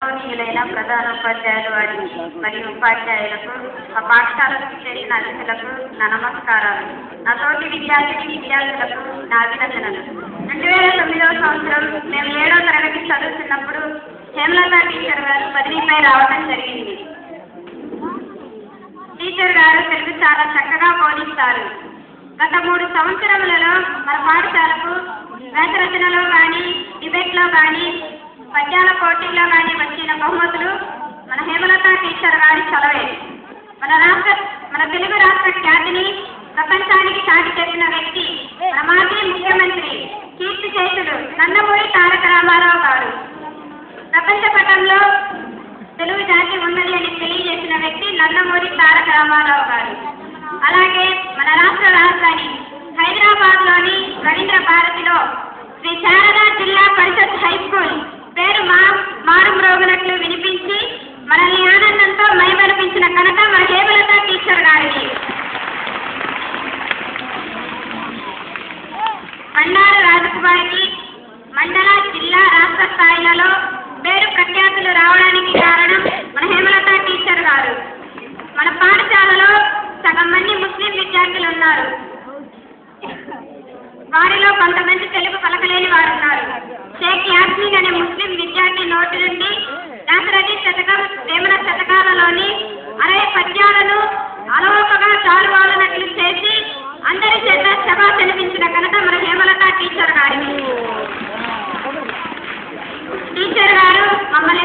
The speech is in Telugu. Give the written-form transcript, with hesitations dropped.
గౌరవనీయులైన ప్రధానోపాధ్యాయులు మరియు ఉపాధ్యాయులకు, ఆ పాఠశాలకు చేసిన అతిథులకు నా నమస్కారాలు. నా తోటి విద్యార్థులకు నా అభినందనలు. 2009వ సంవత్సరం మేము 7వ తరగతి చదువుతున్నప్పుడు హేమలత టీచర్ గారు బదిలీపై రావడం జరిగింది. టీచర్ గారు తెలుగు చాలా చక్కగా బోధిస్తారు. గత 3 సంవత్సరములలో మన పాఠశాలకు వ్యాసరచనలో కానీ, డిబేట్లో కానీ, పద్యాల పోటీల్లో కానీ వచ్చిన బహుమతులు మన హేమలత టీచర్ గారి చలవే. మన తెలుగు రాష్ట్ర ఖ్యాతిని ప్రపంచానికి చాటి చెప్పిన వ్యక్తి మన మాజీ ముఖ్యమంత్రి కీర్తి శేషుడు నందమూరి తారక రామారావు గారు. ప్రపంచ పటంలో తెలుగు జాతి ఉన్నది అని తెలియజేసిన వ్యక్తి నందమూరి తారక రామారావు గారు. అలాగే మన రాష్ట్ర రాజధాని హైదరాబాద్లోని రవీంద్ర భారతిలో శ్రీ శారదా జిల్లా పరిషత్ హై స్కూల్ పేరు మారుమ్రోగినట్లు వినిపించి మనల్ని ఆనందంతో మైమరిపించిన ఘనత మన హేమలత టీచర్ గారిది. బండారు రాజకుమారికి మండల, జిల్లా, రాష్ట్ర స్థాయిలలో పేరు ప్రఖ్యాతులు రావడానికి కారణం మన హేమలత టీచర్ గారు. మన పాఠశాలలో సగం మంది ముస్లిం విద్యార్థులు ఉన్నారు. వారిలో కొంతమంది తెలుగు పలకలేని వారు ఉన్నారు. షేక్ యాస్మిన్ అనే ముస్లిం విద్యార్థి నోటి నుండి దాశరథి శతకం, వేమన శతకాలలోని 60 పద్యాలను అలవోకగా చాలువాలనట్లు చేసి అందరి చేత శభాష్ అనిపించిన ఘనత మన హేమలత టీచర్ గారికి. టీచర్ గారు మమ్మల్ని